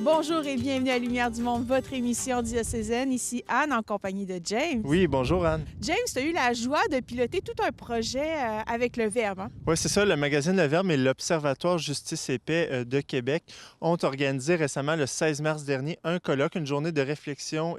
Bonjour et bienvenue à Lumière du Monde, votre émission diocésaine. Ici Anne en compagnie de James. Oui, bonjour Anne. James, tu as eu la joie de piloter tout un projet avec le Verbe. Hein? Oui, c'est ça. Le magazine Le Verbe et l'Observatoire Justice et Paix de Québec ont organisé récemment, le 16 mars dernier, un colloque, une journée de réflexion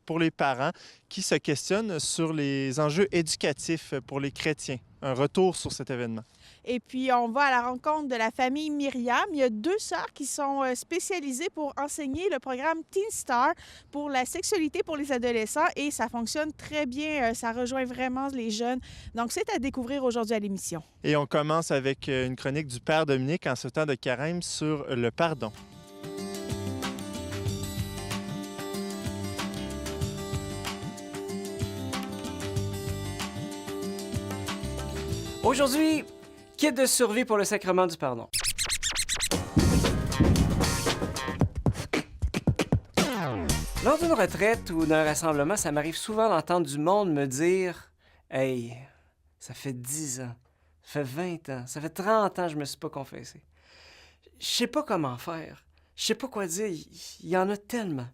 pour les parents qui se questionnent sur les enjeux éducatifs pour les chrétiens. Un retour sur cet événement. Et puis, on va à la rencontre de la famille Myriam. Il y a deux sœurs qui sont spécialisées pour enseigner le programme Teen Star pour la sexualité pour les adolescents et ça fonctionne très bien. Ça rejoint vraiment les jeunes. Donc, c'est à découvrir aujourd'hui à l'émission. Et on commence avec une chronique du Père Dominique en ce temps de carême sur le pardon. Aujourd'hui, kit de survie pour le sacrement du pardon. Lors d'une retraite ou d'un rassemblement, ça m'arrive souvent d'entendre du monde me dire « Hey, ça fait 10 ans, ça fait 20 ans, ça fait 30 ans que je me suis pas confessé. Je sais pas comment faire, je sais pas quoi dire, il y en a tellement. »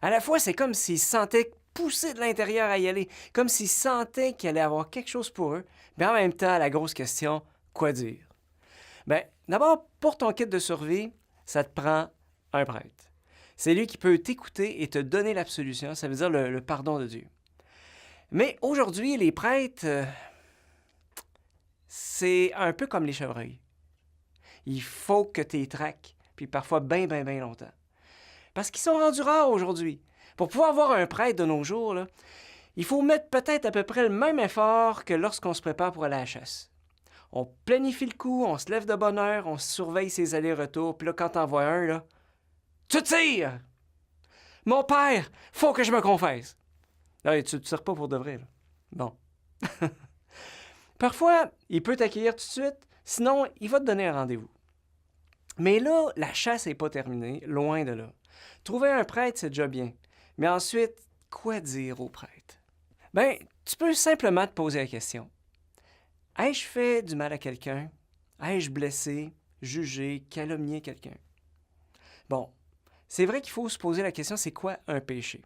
À la fois, c'est comme s'ils se sentaient poussés de l'intérieur à y aller, comme s'ils sentaient qu'il allait avoir quelque chose pour eux, mais en même temps, la grosse question, quoi dire? Bien, d'abord, pour ton kit de survie, ça te prend un prêtre. C'est lui qui peut t'écouter et te donner l'absolution, ça veut dire le pardon de Dieu. Mais aujourd'hui, les prêtres, c'est un peu comme les chevreuils. Il faut que tu les traques, puis parfois bien longtemps. Parce qu'ils sont rendus rares aujourd'hui. Pour pouvoir avoir un prêtre de nos jours, là, il faut mettre peut-être à peu près le même effort que lorsqu'on se prépare pour aller à la chasse. On planifie le coup, on se lève de bonne heure, on surveille ses allers-retours, puis là, quand t'en vois un, là, tu tires! Mon père, faut que je me confesse. Là, tu ne tires pas pour de vrai, là. Bon. Parfois, il peut t'accueillir tout de suite, sinon, il va te donner un rendez-vous. Mais là, la chasse n'est pas terminée, loin de là. Trouver un prêtre, c'est déjà bien. Mais ensuite, quoi dire au prêtre? Bien, tu peux simplement te poser la question. Ai-je fait du mal à quelqu'un? Ai-je blessé, jugé, calomnié quelqu'un? Bon, c'est vrai qu'il faut se poser la question, c'est quoi un péché?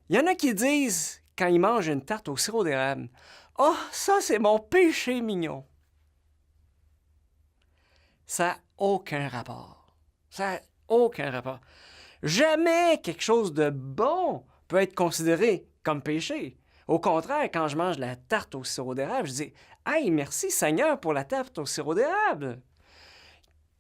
Il y en a qui disent, quand ils mangent une tarte au sirop d'érable, « Oh, ça, c'est mon péché mignon! » Ça n'a aucun rapport. Ça n'a aucun rapport. Jamais quelque chose de bon peut être considéré comme péché. Au contraire, quand je mange la tarte au sirop d'érable, je dis « Hey, merci Seigneur pour la tarte au sirop d'érable! »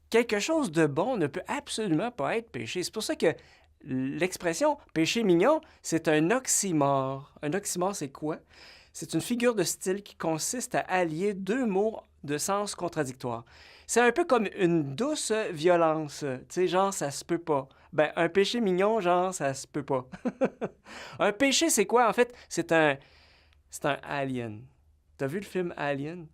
Quelque chose de bon ne peut absolument pas être péché. C'est pour ça que l'expression « péché mignon », c'est un oxymore. Un oxymore, c'est quoi? C'est une figure de style qui consiste à allier deux mots de sens contradictoires. C'est un peu comme une douce violence. Tu sais, genre, ça se peut pas. Ben, un péché mignon, genre, ça se peut pas. Un péché, c'est quoi? En fait, c'est un alien. T'as vu le film Alien?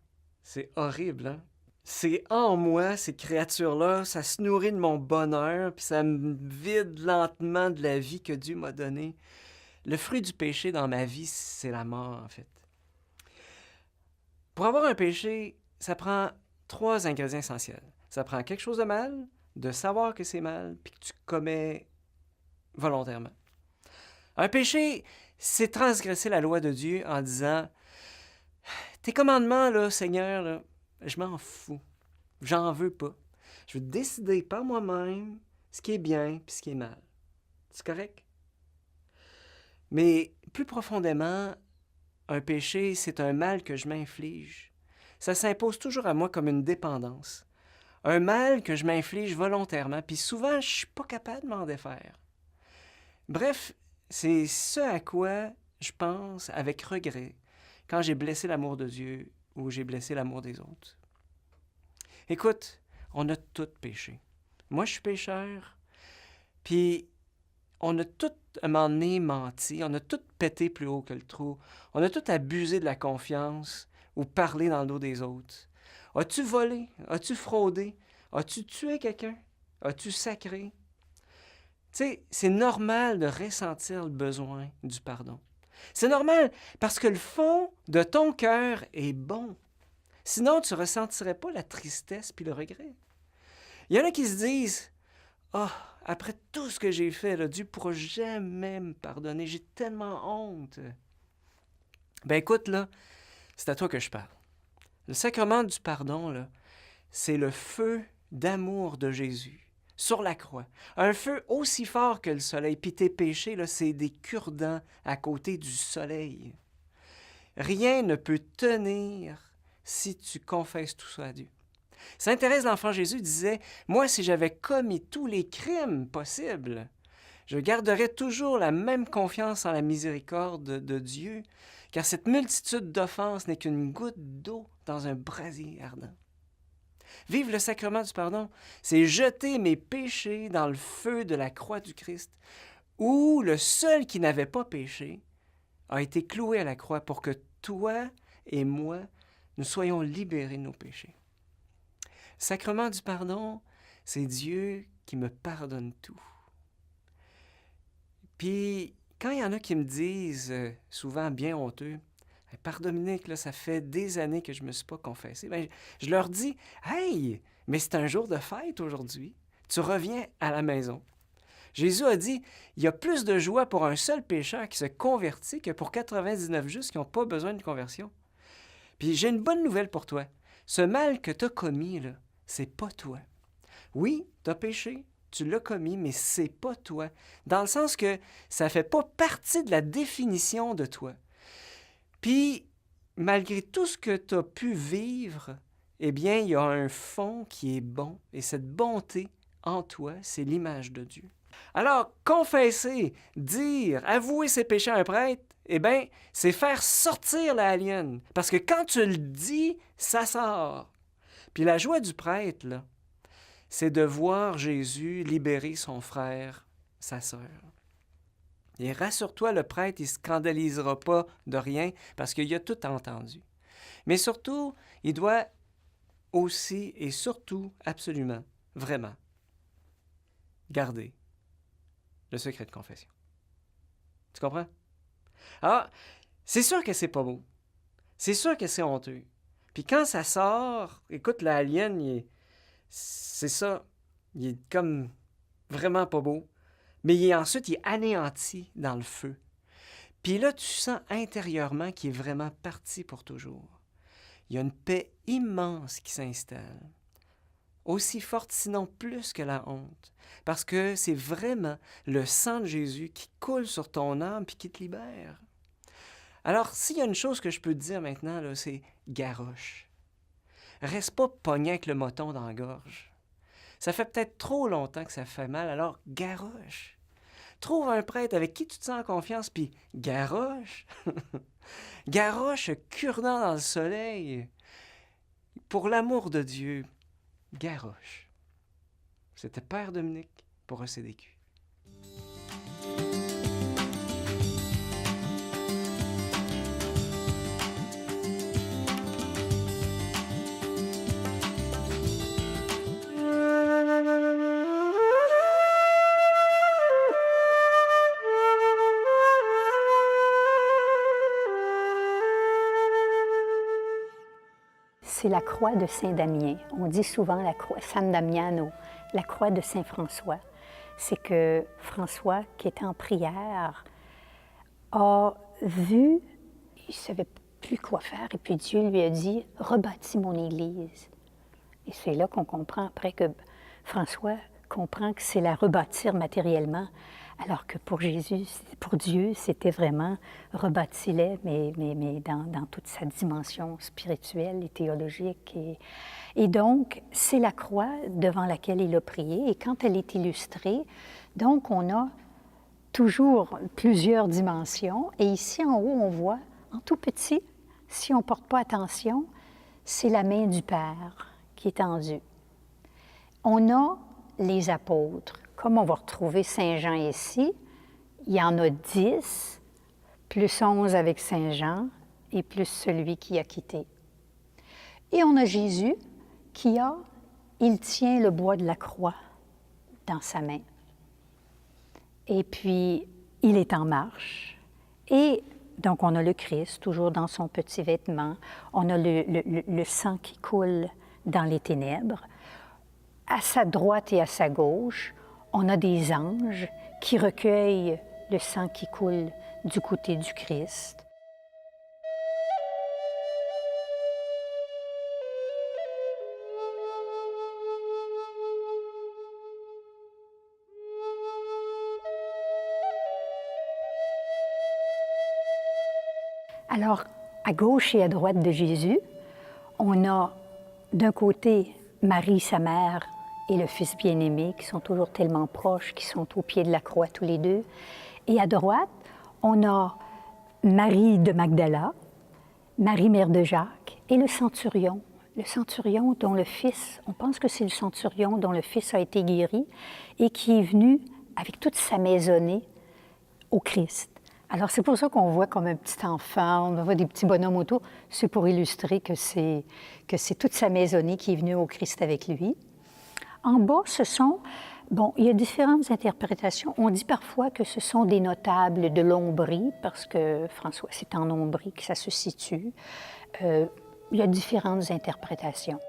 C'est horrible, hein? C'est en moi, ces créatures-là, ça se nourrit de mon bonheur, puis ça me vide lentement de la vie que Dieu m'a donnée. Le fruit du péché dans ma vie, c'est la mort, en fait. Pour avoir un péché, ça prend 3 ingrédients essentiels. Ça prend quelque chose de mal, de savoir que c'est mal, puis que tu commets volontairement. Un péché, c'est transgresser la loi de Dieu en disant « Tes commandements, là, Seigneur, là, je m'en fous. J'en veux pas. Je veux décider par moi-même ce qui est bien puis ce qui est mal. » C'est correct? Mais plus profondément, un péché, c'est un mal que je m'inflige. Ça s'impose toujours à moi comme une dépendance. Un mal que je m'inflige volontairement, puis souvent, je ne suis pas capable de m'en défaire. Bref, c'est ce à quoi je pense avec regret quand j'ai blessé l'amour de Dieu ou j'ai blessé l'amour des autres. Écoute, on a tous péché. Moi, je suis pécheur, puis on a tous, à un moment donné, menti, on a tous pété plus haut que le trou, on a tous abusé de la confiance ou parlé dans le dos des autres. As-tu volé? As-tu fraudé? As-tu tué quelqu'un? As-tu sacré? Tu sais, c'est normal de ressentir le besoin du pardon. C'est normal parce que le fond de ton cœur est bon. Sinon, tu ne ressentirais pas la tristesse puis le regret. Il y en a qui se disent « Ah, après tout ce que j'ai fait, là, Dieu ne pourra jamais me pardonner. J'ai tellement honte. Ben écoute, là, c'est à toi que je parle. Le sacrement du pardon, là, c'est le feu d'amour de Jésus sur la croix. Un feu aussi fort que le soleil. Puis tes péchés, là, c'est des cure-dents à côté du soleil. Rien ne peut tenir si tu confesses tout ça à Dieu. Saint Thérèse l'Enfant Jésus disait « Moi, si j'avais commis tous les crimes possibles, je garderais toujours la même confiance en la miséricorde de Dieu, car cette multitude d'offenses n'est qu'une goutte d'eau dans un brasier ardent. » Vivre le sacrement du pardon, c'est jeter mes péchés dans le feu de la croix du Christ, où le seul qui n'avait pas péché a été cloué à la croix pour que toi et moi, nous soyons libérés de nos péchés. Sacrement du pardon, c'est Dieu qui me pardonne tout. Puis, quand il y en a qui me disent, souvent bien honteux, « Père Dominique, là, ça fait des années que je ne me suis pas confessé. » Bien, je leur dis, « Hey, mais c'est un jour de fête aujourd'hui. Tu reviens à la maison. » Jésus a dit, il y a plus de joie pour un seul pécheur qui se convertit que pour 99 justes qui n'ont pas besoin de conversion. Puis j'ai une bonne nouvelle pour toi. Ce mal que tu as commis, là, c'est pas toi. Oui, tu as péché, tu l'as commis, mais c'est pas toi. Dans le sens que ça fait pas partie de la définition de toi. Puis, malgré tout ce que tu as pu vivre, eh bien, il y a un fond qui est bon. Et cette bonté en toi, c'est l'image de Dieu. Alors, confesser, dire, avouer ses péchés à un prêtre, eh bien, c'est faire sortir la alien. Parce que quand tu le dis, ça sort. Puis la joie du prêtre, là, c'est de voir Jésus libérer son frère, sa sœur. Et rassure-toi, le prêtre, il ne se scandalisera pas de rien parce qu'il a tout entendu. Mais surtout, il doit aussi et surtout, absolument, vraiment, garder le secret de confession. Tu comprends? Alors, c'est sûr que c'est pas beau. C'est sûr que c'est honteux. Puis quand ça sort, écoute, l'alien, c'est ça, il est comme vraiment pas beau. Mais ensuite, il est anéanti dans le feu. Puis là, tu sens intérieurement qu'il est vraiment parti pour toujours. Il y a une paix immense qui s'installe. Aussi forte, sinon plus que la honte. Parce que c'est vraiment le sang de Jésus qui coule sur ton âme puis qui te libère. Alors, s'il y a une chose que je peux te dire maintenant, là, c'est garoche. Reste pas pogné avec le moton dans la gorge. Ça fait peut-être trop longtemps que ça fait mal, alors garoche. Trouve un prêtre avec qui tu te sens en confiance, puis garoche. Garoche, cure-dent dans le soleil. Pour l'amour de Dieu, garoche. C'était Père Dominique pour ECDQ. C'est la croix de Saint-Damien. On dit souvent la croix San Damiano, la croix de Saint-François. C'est que François, qui était en prière, a vu, il ne savait plus quoi faire, et puis Dieu lui a dit « Rebâtis mon Église ». Et c'est là qu'on comprend après que François comprend que c'est la rebâtir matériellement, alors que pour Jésus, pour Dieu, c'était vraiment rebâtis-les, mais dans toute sa dimension spirituelle et théologique. Et donc, c'est la croix devant laquelle il a prié. Et quand elle est illustrée, donc on a toujours plusieurs dimensions. Et ici, en haut, on voit, en tout petit, si on ne porte pas attention, c'est la main du Père qui est tendue. On a les apôtres. Comme on va retrouver Saint Jean ici, il y en a 10, plus 11 avec Saint Jean, et plus celui qui a quitté. Et on a Jésus il tient le bois de la croix dans sa main. Et puis, il est en marche. Et donc, on a le Christ, toujours dans son petit vêtement. On a le sang qui coule dans les ténèbres. À sa droite et à sa gauche, On a des anges qui recueillent le sang qui coule du côté du Christ. Alors, à gauche et à droite de Jésus, on a d'un côté Marie, sa mère, et le Fils bien-aimé, qui sont toujours tellement proches, qui sont au pied de la croix tous les deux. Et à droite, on a Marie de Magdala, Marie, mère de Jacques, et le centurion dont le fils, on pense que c'est le centurion dont le fils a été guéri et qui est venu avec toute sa maisonnée au Christ. Alors, c'est pour ça qu'on voit comme un petit enfant, on voit des petits bonhommes autour. C'est pour illustrer que c'est toute sa maisonnée qui est venue au Christ avec lui. En bas, il y a différentes interprétations. On dit parfois que ce sont des notables de l'Ombrie, parce que François, c'est en Ombrie que ça se situe. Il y a différentes interprétations.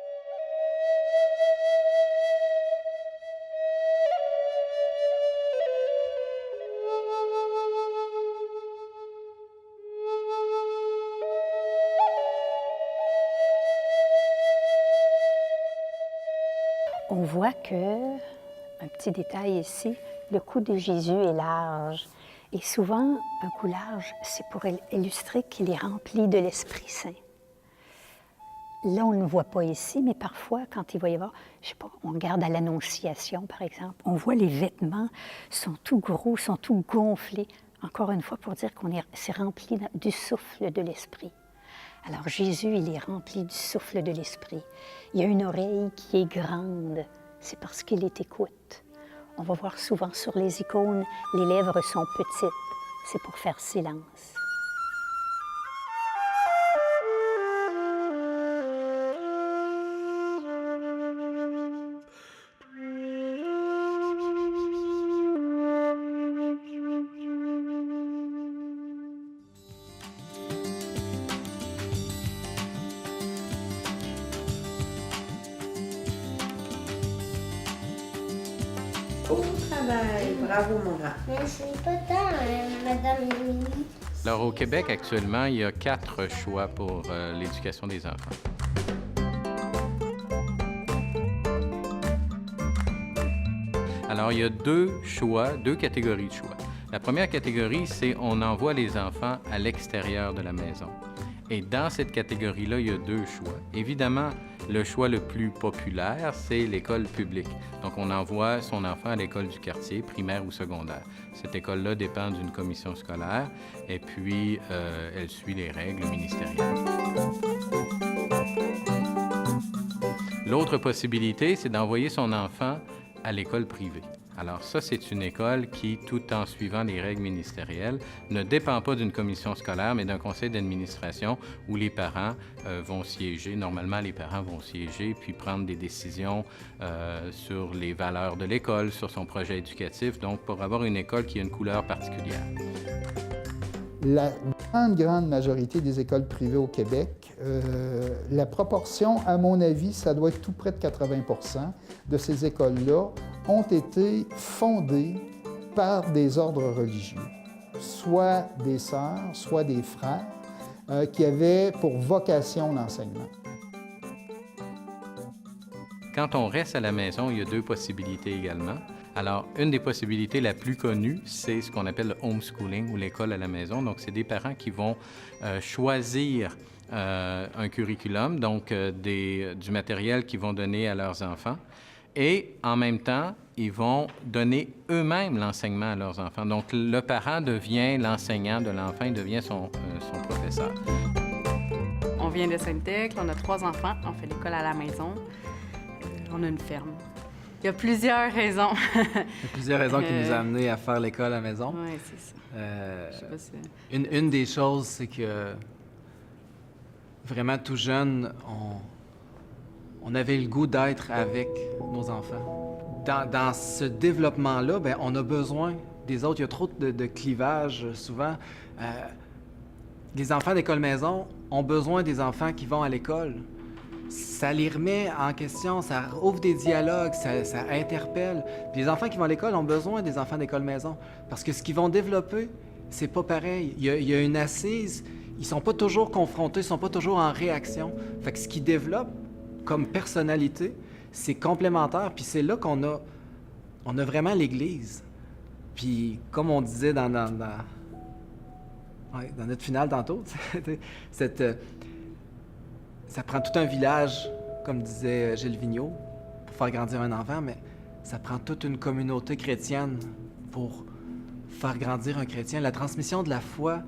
On voit que, un petit détail ici, le cou de Jésus est large. Et souvent, un cou large, c'est pour illustrer qu'il est rempli de l'Esprit Saint. Là, on ne le voit pas ici, mais parfois, quand il va y avoir, je sais pas, on regarde à l'Annonciation, par exemple, on voit les vêtements sont tout gros, sont tout gonflés. Encore une fois, pour dire c'est rempli du souffle de l'Esprit. Alors Jésus, il est rempli du souffle de l'Esprit. Il y a une oreille qui est grande, c'est parce qu'il est écoute. On va voir souvent sur les icônes, les lèvres sont petites, c'est pour faire silence. Beau travail, bravo mon grand. Merci pas tant, Madame Émilie. Alors, au Québec, actuellement, il y a 4 choix pour l'éducation des enfants. Alors, il y a 2 catégories de choix. La première catégorie, c'est on envoie les enfants à l'extérieur de la maison. Et dans cette catégorie-là, il y a 2 choix. Évidemment, le choix le plus populaire, c'est l'école publique. Donc, on envoie son enfant à l'école du quartier, primaire ou secondaire. Cette école-là dépend d'une commission scolaire et puis elle suit les règles ministérielles. L'autre possibilité, c'est d'envoyer son enfant à l'école privée. Alors ça, c'est une école qui, tout en suivant les règles ministérielles, ne dépend pas d'une commission scolaire, mais d'un conseil d'administration où les parents vont siéger. Normalement, les parents vont siéger puis prendre des décisions sur les valeurs de l'école, sur son projet éducatif, donc pour avoir une école qui a une couleur particulière. La grande majorité des écoles privées au Québec, la proportion, à mon avis, ça doit être tout près de 80 % de ces écoles-là ont été fondées par des ordres religieux, soit des sœurs, soit des frères, qui avaient pour vocation l'enseignement. Quand on reste à la maison, il y a 2 possibilités également. Alors, une des possibilités la plus connue, c'est ce qu'on appelle le homeschooling ou l'école à la maison. Donc, c'est des parents qui vont choisir un curriculum, donc du matériel qu'ils vont donner à leurs enfants. Et en même temps, ils vont donner eux-mêmes l'enseignement à leurs enfants. Donc, le parent devient l'enseignant de l'enfant, il devient son professeur. On vient de Sainte-Thècle, on a 3 enfants, on fait l'école à la maison, on a une ferme. Il y a plusieurs raisons. Il y a plusieurs raisons qui nous ont amenés à faire l'école à la maison. Oui, c'est ça. Je sais pas si... Une des choses, c'est que vraiment tout jeune, on avait le goût d'être avec nos enfants. Dans ce développement-là, bien, on a besoin des autres. Il y a trop de clivages souvent. Les enfants d'école maison ont besoin des enfants qui vont à l'école. ça les remet en question, ça ouvre des dialogues, ça interpelle. Puis les enfants qui vont à l'école ont besoin des enfants d'école maison, parce que ce qu'ils vont développer, c'est pas pareil. Il y a une assise, ils sont pas toujours confrontés, ils sont pas toujours en réaction. Fait que ce qu'ils développent comme personnalité, c'est complémentaire, puis c'est là qu'on a vraiment l'Église. Puis comme on disait dans notre finale tantôt, ça prend tout un village, comme disait Gilles Vigneault, pour faire grandir un enfant, mais ça prend toute une communauté chrétienne pour faire grandir un chrétien. La transmission de la foi,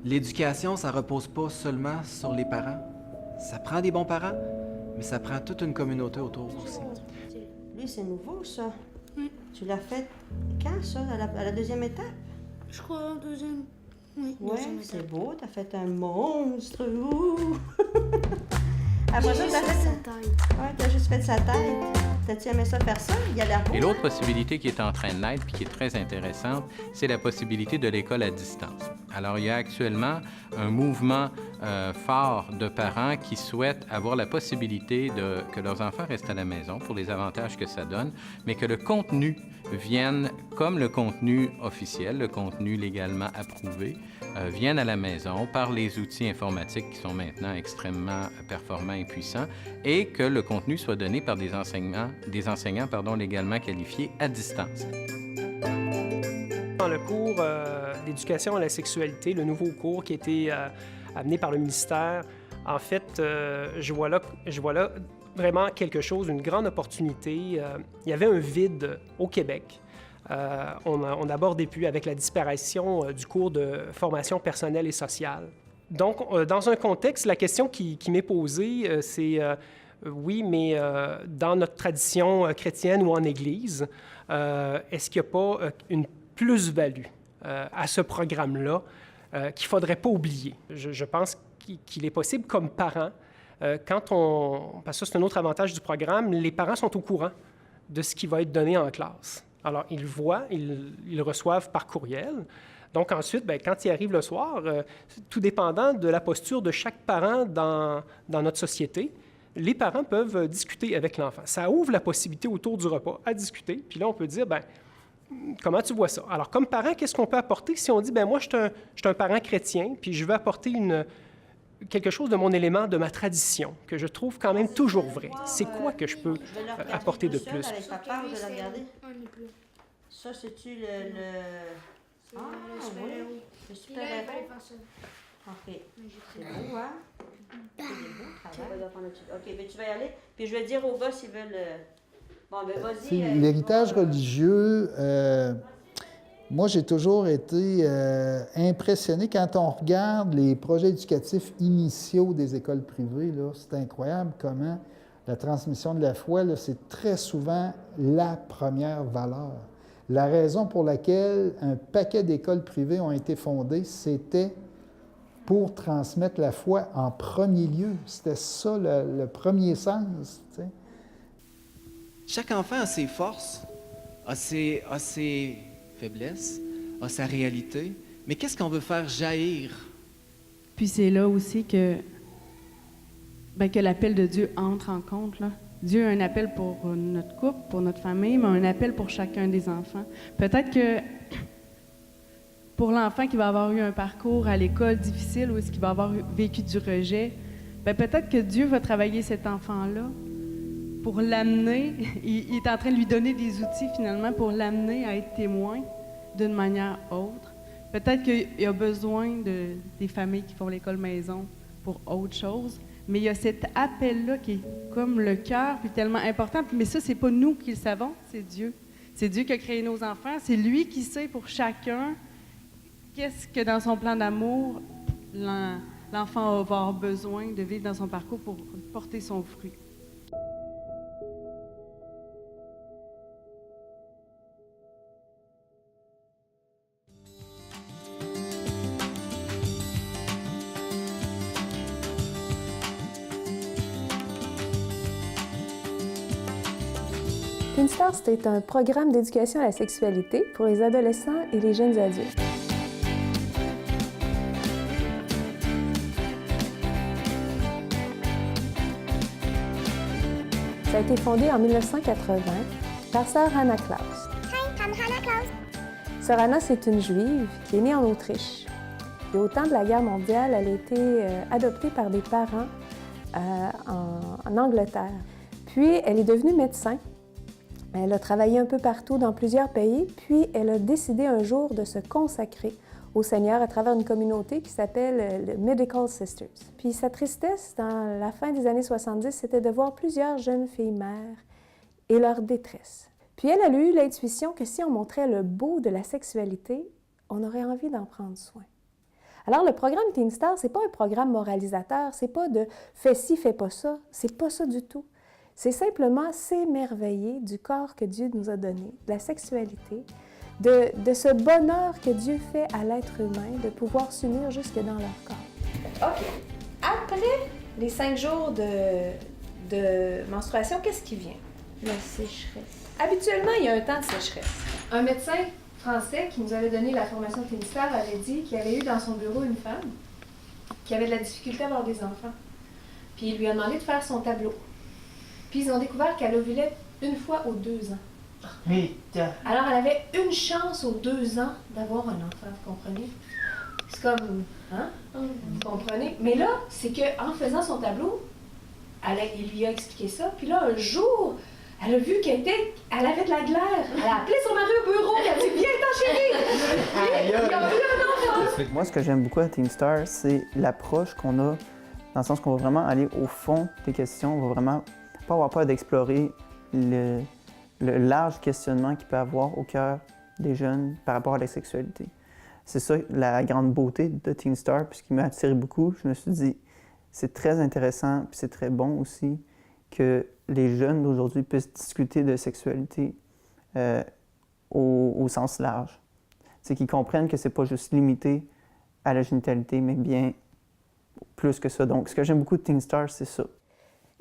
l'éducation, ça repose pas seulement sur les parents. Ça prend des bons parents, mais ça prend toute une communauté autour aussi. Lui, c'est nouveau, ça. Oui. Tu l'as fait quand, ça, à la deuxième étape? Je crois en deuxième. Oui, Ouais, deuxième c'est étape. beau, t'as fait un monstre. Ouh! Après ça, J'ai t'as juste fait sa tête. Ouais, t'as juste fait sa tête. T'as-tu aimé ça faire ça? Il y a l'air beau. Et l'autre possibilité qui est en train de naître puis qui est très intéressante, c'est la possibilité de l'école à distance. Alors, il y a actuellement un mouvement fort de parents qui souhaitent avoir la possibilité que leurs enfants restent à la maison pour les avantages que ça donne, mais que le contenu vienne comme le contenu officiel, le contenu légalement approuvé, vienne à la maison par les outils informatiques qui sont maintenant extrêmement performants et puissants, et que le contenu soit donné par des enseignants légalement qualifiés à distance. Dans le cours d'éducation à la sexualité, le nouveau cours qui a été amené par le ministère, en fait, je vois là vraiment quelque chose, une grande opportunité. Il y avait un vide au Québec. On abordait plus avec la disparition du cours de formation personnelle et sociale. Donc, dans un contexte, la question qui m'est posée, c'est oui, mais dans notre tradition chrétienne ou en Église, est-ce qu'il n'y a pas une plus-value à ce programme-là qu'il ne faudrait pas oublier? Je pense qu'il est possible comme parent, parce que c'est un autre avantage du programme, les parents sont au courant de ce qui va être donné en classe. Alors, ils voient, ils reçoivent par courriel. Donc ensuite, quand ils arrivent le soir, tout dépendant de la posture de chaque parent dans notre société, les parents peuvent discuter avec l'enfant. Ça ouvre la possibilité autour du repas à discuter. Puis là, on peut dire, comment tu vois ça? Alors, comme parent, qu'est-ce qu'on peut apporter si on dit, moi, je suis un parent chrétien, puis je veux apporter quelque chose de mon élément, de ma tradition, que je trouve quand même toujours vrai. C'est quoi que je peux apporter de plus? Avec papa, je vais le regarder. Ça, c'est-tu le... Ah, oui, le super héros. OK. C'est beau, hein? C'est des beaux travail. OK, mais tu vas y aller. Puis je vais dire aux gars s'ils veulent... Bon, vas-y. L'héritage religieux, moi, j'ai toujours été impressionné quand on regarde les projets éducatifs initiaux des écoles privées. C'est incroyable comment la transmission de la foi, c'est très souvent la première valeur. La raison pour laquelle un paquet d'écoles privées ont été fondées, c'était pour transmettre la foi en premier lieu. C'était ça le premier sens. Tu sais. Chaque enfant a ses forces, a ses faiblesses, a sa réalité, mais qu'est-ce qu'on veut faire jaillir? Puis c'est là aussi que l'appel de Dieu entre en compte, là. Dieu a un appel pour notre couple, pour notre famille, mais un appel pour chacun des enfants. Peut-être que pour l'enfant qui va avoir eu un parcours à l'école difficile ou est-ce qu'il va avoir vécu du rejet, peut-être que Dieu va travailler cet enfant-là pour l'amener. Il est en train de lui donner des outils finalement pour l'amener à être témoin d'une manière autre. Peut-être qu'il y a besoin des familles qui font l'école maison pour autre chose. Mais il y a cet appel-là qui est comme le cœur, puis tellement important. Mais ça, c'est pas nous qui le savons, c'est Dieu. C'est Dieu qui a créé nos enfants. C'est lui qui sait pour chacun qu'est-ce que dans son plan d'amour, l'enfant va avoir besoin de vivre dans son parcours pour porter son fruit. Teen Stars, c'est un programme d'éducation à la sexualité pour les adolescents et les jeunes adultes. Ça a été fondé en 1980 par Sœur Hannah Klaus. Hi, I'm Hannah Klaus. Sœur Hannah, c'est une Juive qui est née en Autriche. Et au temps de la guerre mondiale, elle a été adoptée par des parents en Angleterre. Puis, elle est devenue médecin. Elle a travaillé un peu partout dans plusieurs pays, puis elle a décidé un jour de se consacrer au Seigneur à travers une communauté qui s'appelle le Medical Sisters. Puis sa tristesse, dans la fin des années 70, c'était de voir plusieurs jeunes filles mères et leur détresse. Puis elle a eu l'intuition que si on montrait le beau de la sexualité, on aurait envie d'en prendre soin. Alors le programme Teen Star, c'est pas un programme moralisateur, c'est pas de « fais ci, fais pas ça », c'est pas ça du tout. C'est simplement s'émerveiller du corps que Dieu nous a donné, de la sexualité, de ce bonheur que Dieu fait à l'être humain, de pouvoir s'unir jusque dans leur corps. OK. Après les 5 jours de menstruation, qu'est-ce qui vient? La sécheresse. Habituellement, il y a un temps de sécheresse. Un médecin français qui nous avait donné la formation Teen Star avait dit qu'il avait eu dans son bureau une femme qui avait de la difficulté à avoir des enfants. Puis il lui a demandé de faire son tableau. Puis ils ont découvert qu'elle ovulait une fois aux 2 ans. Alors elle avait une chance aux 2 ans d'avoir un enfant, vous comprenez? C'est comme, hein? Vous comprenez? Mais là, c'est qu'en faisant son tableau, il lui a expliqué ça. Puis là, un jour, elle a vu qu'elle avait de la glaire. Elle a appelé son mari au bureau. Elle a dit, viens t'en chérie! Il y a eu un enfant! Moi, ce que j'aime beaucoup à Teen Star, c'est l'approche qu'on a, dans le sens qu'on va vraiment aller au fond des questions. On va vraiment pas avoir peur d'explorer le large questionnement qu'il peut avoir au cœur des jeunes par rapport à la sexualité. C'est ça la grande beauté de Teen Star, puis ce qui m'a attiré beaucoup. Je me suis dit, c'est très intéressant, puis c'est très bon aussi que les jeunes d'aujourd'hui puissent discuter de sexualité au sens large. C'est qu'ils comprennent que c'est pas juste limité à la génitalité, mais bien plus que ça. Donc, ce que j'aime beaucoup de Teen Star, c'est ça.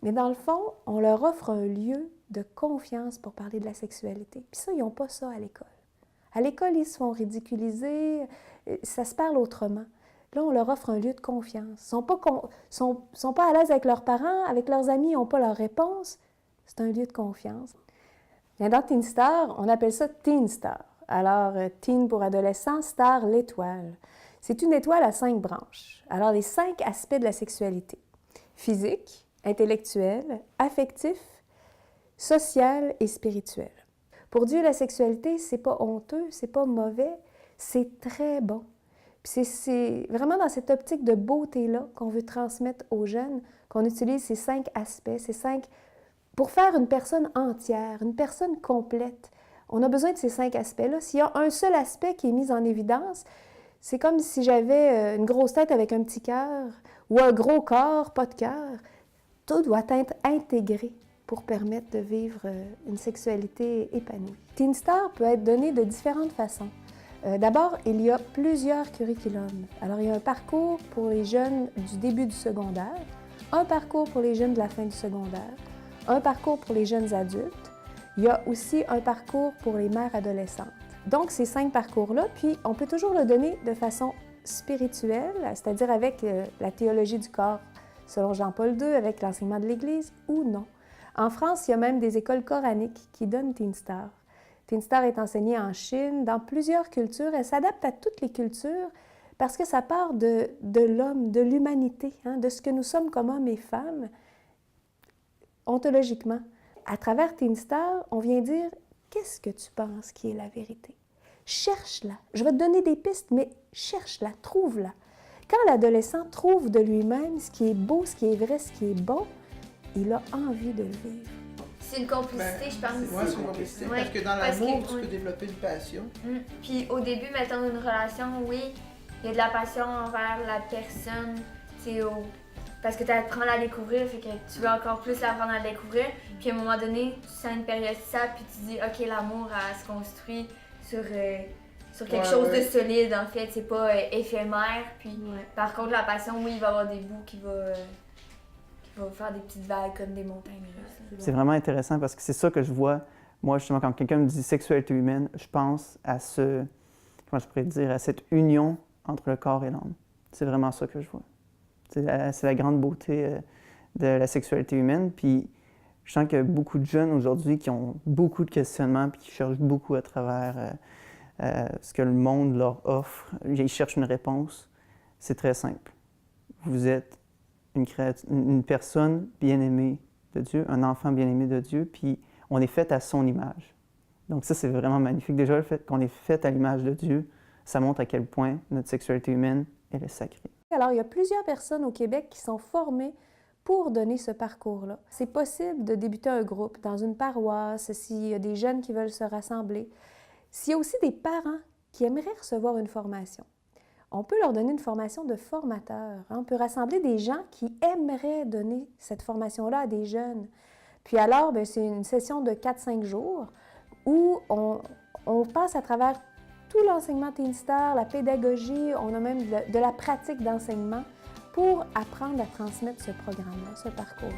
Mais dans le fond, on leur offre un lieu de confiance pour parler de la sexualité. Puis ça, ils n'ont pas ça à l'école. À l'école, ils se font ridiculiser, ça se parle autrement. Là, on leur offre un lieu de confiance. Ils ne sont pas à l'aise avec leurs parents, avec leurs amis, ils n'ont pas leur réponse. C'est un lieu de confiance. Bien, dans Teen Star, on appelle ça Teen Star. Alors, Teen pour adolescent, Star, l'étoile. C'est une étoile à 5 branches. Alors, les 5 aspects de la sexualité. Physique, intellectuel, affectif, social et spirituel. Pour Dieu, la sexualité, c'est pas honteux, c'est pas mauvais, c'est très bon. Puis c'est vraiment dans cette optique de beauté-là qu'on veut transmettre aux jeunes, qu'on utilise ces 5 aspects, ces 5... pour faire une personne entière, une personne complète. On a besoin de ces 5 aspects-là. S'il y a un seul aspect qui est mis en évidence, c'est comme si j'avais une grosse tête avec un petit cœur ou un gros corps, pas de cœur. Tout doit être intégré pour permettre de vivre une sexualité épanouie. Teen Star peut être donné de différentes façons. D'abord, il y a plusieurs curriculums. Alors, il y a un parcours pour les jeunes du début du secondaire, un parcours pour les jeunes de la fin du secondaire, un parcours pour les jeunes adultes. Il y a aussi un parcours pour les mères adolescentes. Donc, ces 5 parcours-là, puis on peut toujours le donner de façon spirituelle, c'est-à-dire avec la théologie du corps, selon Jean-Paul II, avec l'enseignement de l'Église, ou non. En France, il y a même des écoles coraniques qui donnent Teen Star. Teen Star est enseigné en Chine, dans plusieurs cultures. Elle s'adapte à toutes les cultures parce que ça part de l'homme, de l'humanité, hein, de ce que nous sommes comme hommes et femmes, ontologiquement. À travers Teen Star, on vient dire « Qu'est-ce que tu penses qui est la vérité? Cherche-la. Je vais te donner des pistes, mais cherche-la, trouve-la. » Quand l'adolescent trouve de lui-même ce qui est beau, ce qui est vrai, ce qui est bon, il a envie de le vivre. C'est une complicité, je pense. Oui, c'est une complicité. Parce que dans l'amour, tu peux développer une passion. Puis au début, mettons une relation, oui, il y a de la passion envers la personne, parce que tu apprends à la découvrir, fait que tu veux encore plus l'apprendre à la découvrir. Puis à un moment donné, tu sens une période stable, puis tu dis, OK, l'amour, elle se construit sur quelque chose de solide, en fait. C'est pas éphémère. Puis par contre, la passion, oui, il va y avoir des bouts qui va faire des petites vagues comme des montagnes russes. C'est vraiment intéressant parce que c'est ça que je vois. Moi, justement, quand quelqu'un me dit sexualité humaine, je pense à comment je pourrais dire, à cette union entre le corps et l'âme. C'est vraiment ça que je vois. C'est la grande beauté de la sexualité humaine. Puis Je sens qu'il y a beaucoup de jeunes aujourd'hui qui ont beaucoup de questionnements puis qui cherchent beaucoup à travers ce que le monde leur offre. Ils cherchent une réponse. C'est très simple. Vous êtes une personne bien-aimée de Dieu, un enfant bien-aimé de Dieu, puis on est fait à son image. Donc ça, c'est vraiment magnifique. Déjà, le fait qu'on est fait à l'image de Dieu, ça montre à quel point notre sexualité humaine, elle est sacrée. Alors, il y a plusieurs personnes au Québec qui sont formées pour donner ce parcours-là. C'est possible de débuter un groupe dans une paroisse, s'il y a des jeunes qui veulent se rassembler. S'il y a aussi des parents qui aimeraient recevoir une formation, on peut leur donner une formation de formateur. On peut rassembler des gens qui aimeraient donner cette formation-là à des jeunes. Puis alors, c'est une session de 4-5 jours où on passe à travers tout l'enseignement Teen Star, la pédagogie, on a même de la pratique d'enseignement pour apprendre à transmettre ce programme-là, ce parcours-là.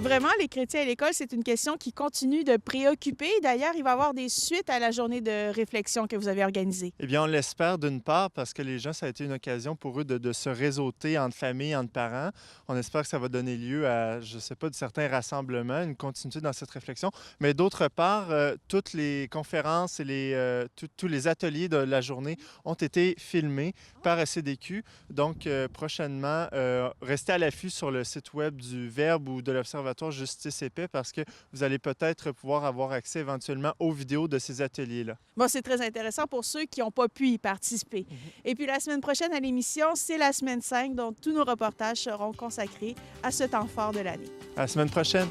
Vraiment, les chrétiens à l'école, c'est une question qui continue de préoccuper. D'ailleurs, il va y avoir des suites à la journée de réflexion que vous avez organisée. Eh bien, on l'espère d'une part parce que les gens, ça a été une occasion pour eux de se réseauter entre familles, entre parents. On espère que ça va donner lieu à, je ne sais pas, de certains rassemblements, une continuité dans cette réflexion. Mais d'autre part, toutes les conférences et tous les ateliers de la journée ont été filmés par SCDQ. Donc, prochainement, restez à l'affût sur le site web du Verbe ou de l'Observatoire Justice et Paix parce que vous allez peut-être pouvoir avoir accès éventuellement aux vidéos de ces ateliers-là. Bon, c'est très intéressant pour ceux qui n'ont pas pu y participer. Et puis la semaine prochaine à l'émission, c'est la semaine 5, donc tous nos reportages seront consacrés à ce temps fort de l'année. À la semaine prochaine!